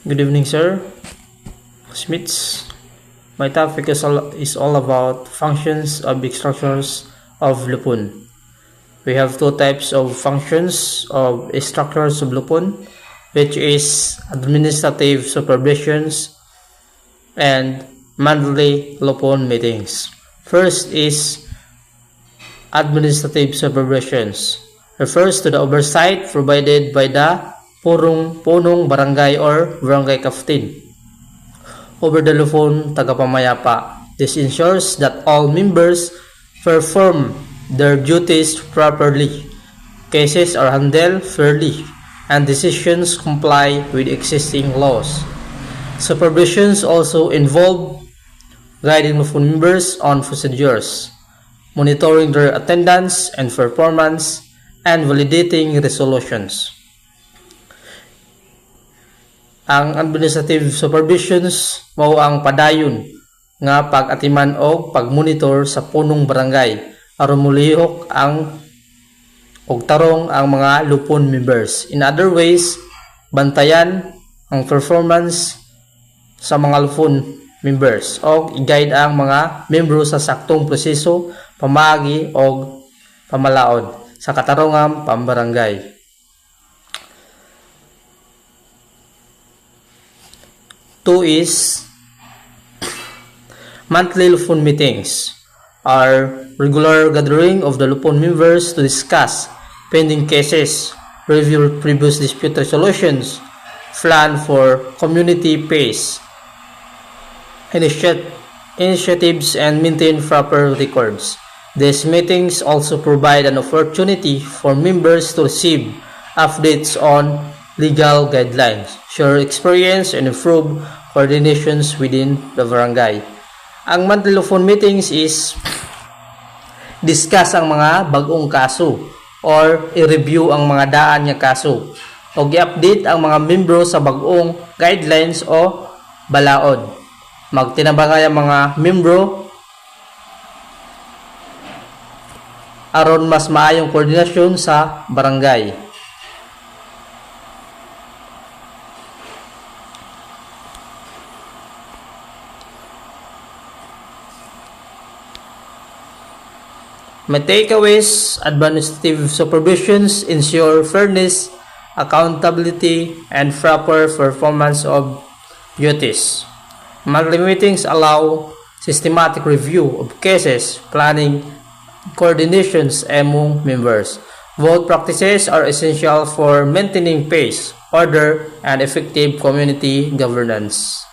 Good evening, sir. Smiths. My topic is all about functions of big structures of Lupon. We have two types of functions of structures of Lupon, which is administrative supervisions and monthly Lupon meetings. First is administrative supervisions. Refers to the oversight provided by the punong barangay or barangay captain over the Lupon tagapamayapa. This ensures that all members perform their duties properly, cases are handled fairly, and decisions comply with existing laws. Supervisions also involve guiding Lupon members on procedures, monitoring their attendance and performance, and validating resolutions. Ang administrative supervisions mao ang padayon nga pag-atiman o pag-monitor sa punong barangay aron mulihok ang og tarong ang mga Lupon members. In other ways, bantayan ang performance sa mga Lupon members o i-guide ang mga membro sa saktong proseso, pamagi o pamalaod sa katarungang pambarangay. Two is monthly Lupon meetings are regular gathering of the Lupon members to discuss pending cases, review previous dispute resolutions, plan for community peace initiatives, and maintain proper records. These meetings also provide an opportunity for members to receive updates on legal guidelines, share experience, and improve coordinations within the barangay. Ang monthly Lupon meetings is discuss ang mga bagong kaso or i-review ang mga daan nga kaso o i-update ang mga membro sa bagong guidelines o balaod. Magtinabangay ang mga membro aron mas maayong koordinasyon sa barangay. My takeaways: administrative supervisions ensure fairness, accountability, and proper performance of duties. Monthly meetings allow systematic review of cases, planning, coordinations among members. Both practices are essential for maintaining peace, order, and effective community governance.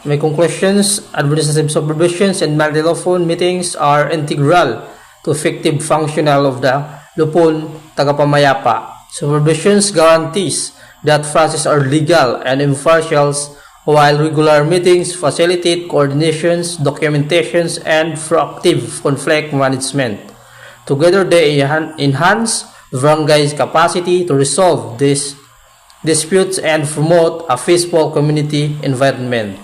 My conclusions: administrative supervisions and monthly Lupon meetings are integral to effective functional of the Lupon tagapamayapa. Supervisions guarantees that processes are legal and impartial, while regular meetings facilitate coordinations, documentations, and proactive conflict management. Together, they enhance the barangay's capacity to resolve these disputes and promote a peaceful community environment.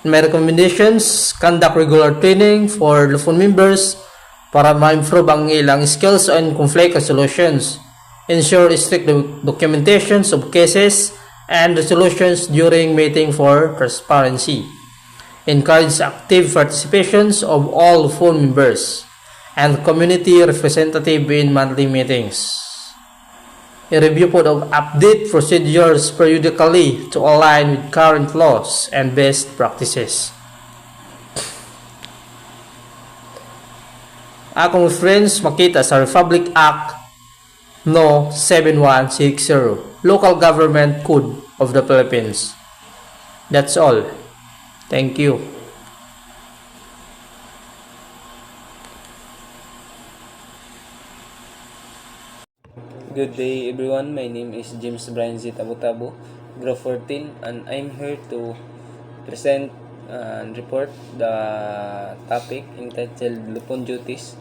My recommendations: conduct regular training for Lupon members para ma-improve ang ilang skills and conflict resolutions. Ensure strict documentations of cases and resolutions during meeting for transparency. Encourage active participations of all Lupon members and community representative in monthly meetings. I-review po of update procedures periodically to align with current laws and best practices. Akong reference makita sa Republic Act No. 7160, Local Government Code of the Philippines. That's all. Thank you. Good day everyone, my name is James Brian Z. Tabutabo, Grade 14, and I'm here to present and report the topic entitled Lupon Duties.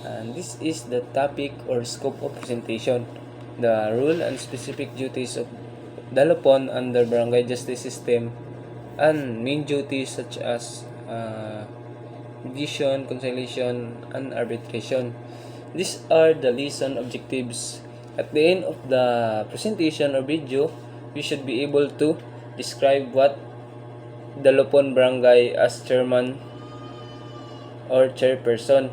And this is the topic or scope of presentation: the role and specific duties of the Lupon under barangay justice system, and main duties such as mediation, conciliation, and arbitration. These are the liaison objectives At the end of the presentation or video, we should be able to describe what the Lupon Barangay as chairman or chairperson.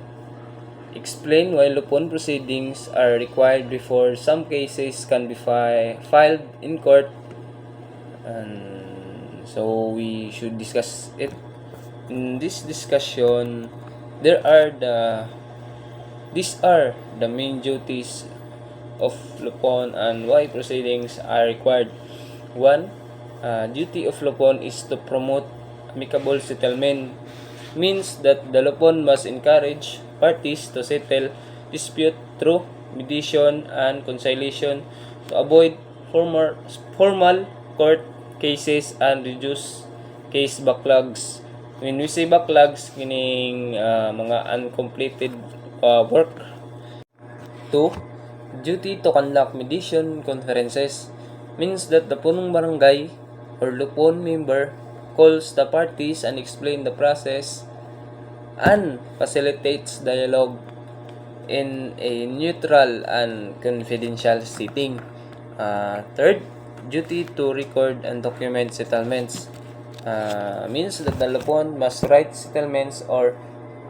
Explain why Lupon proceedings are required before some cases can be filed in court. And so we should discuss it. In this discussion, these are the main duties of Lupon and why proceedings are required. 1. Duty of Lupon is to promote amicable settlement. Means that the Lupon must encourage parties to settle dispute through mediation and conciliation to avoid formal court cases and reduce case backlogs. When we say backlogs, kining mga uncompleted work. 2. Duty to conduct mediation conferences means that the punong barangay or Lupon member calls the parties and explain the process and facilitates dialogue in a neutral and confidential setting. Third, duty to record and document settlements means that the Lupon must write settlements or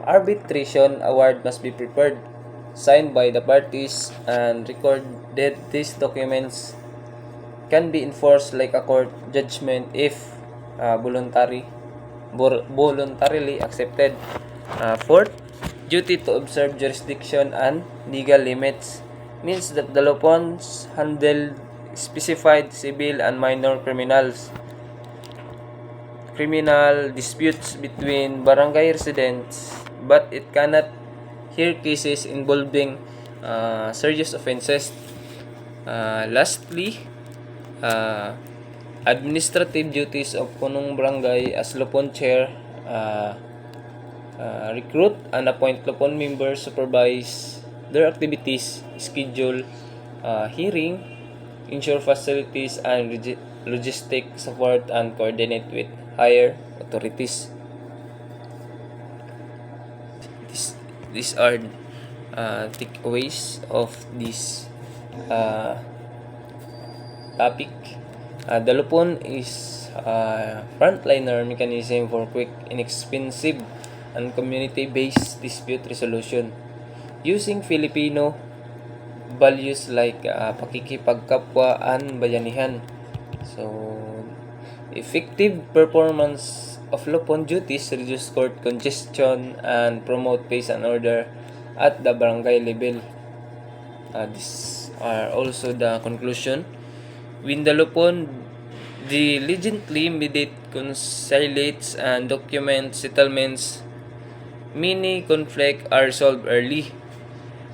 arbitration award must be prepared, signed by the parties, and recorded. These documents can be enforced like a court judgment if voluntarily accepted. Fourth, duty to observe jurisdiction and legal limits means that the Lupons handle specified civil and minor criminal disputes between barangay residents, but it cannot hear cases involving serious offenses. Lastly, administrative duties of punong barangay as Lupon chair, recruit and appoint Lupon members, supervise their activities, schedule hearing, ensure facilities and logistic support, and coordinate with higher authorities. These are takeaways of this topic. The Lupon is a frontliner mechanism for quick, inexpensive, and community-based dispute resolution using Filipino values like pakikipagkapwa and bayanihan. So, effective performance of Lupon duties reduce court congestion and promote peace and order at the barangay level. These are also the conclusion. When the Lupon diligently mediate, conciliates, and document settlements, many conflicts are resolved early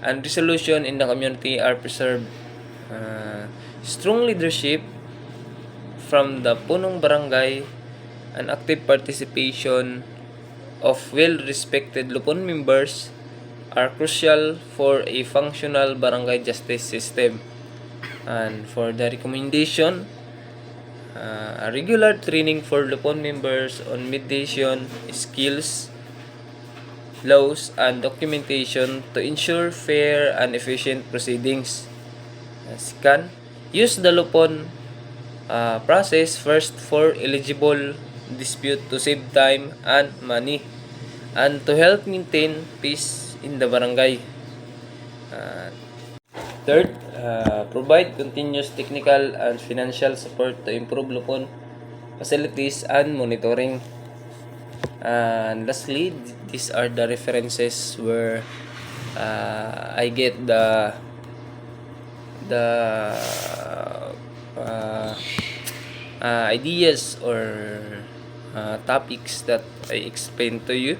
and resolution in the community are preserved. Strong leadership from the punong barangay and active participation of well-respected Lupon members are crucial for a functional barangay justice system. And for the recommendation, a regular training for Lupon members on mediation skills, laws, and documentation to ensure fair and efficient proceedings. Second, use the Lupon process first for eligible dispute to save time and money and to help maintain peace in the barangay. Third, provide continuous technical and financial support to improve Lupon facilities and monitoring. And lastly, these are the references where I get the ideas or topics that I explained to you.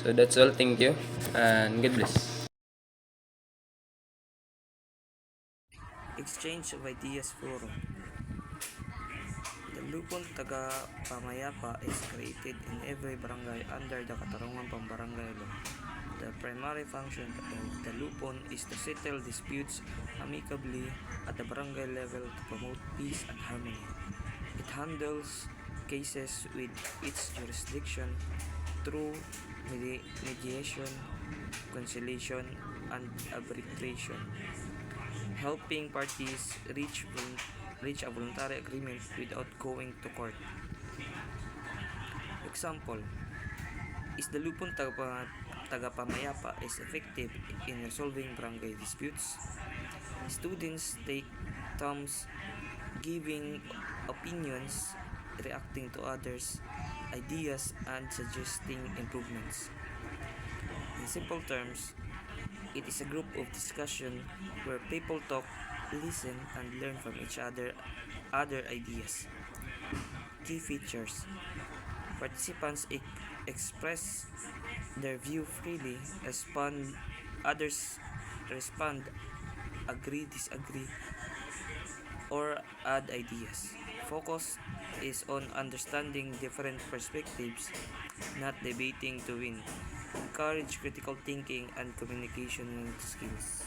So that's all. Thank you and God bless. Exchange of Ideas Forum. The Lupon Taga Pamayapa is created in every barangay under the Katarungan Pambarangay Law. The primary function of the Lupon is to settle disputes amicably at the barangay level to promote peace and harmony. It handles cases with its jurisdiction through mediation, conciliation, and arbitration. helping parties reach a voluntary agreement without going to court. Example, is the lupon tagapamayapa is effective in resolving barangay disputes? Students take turns giving opinions, reacting to others' ideas, and suggesting improvements. In simple terms, it is a group of discussion where people talk, listen, and learn from each other ideas. Key features: participants express their view freely, others respond, agree, disagree, or add ideas. Focus is on understanding different perspectives, not debating to win. Encourage critical thinking and communication skills.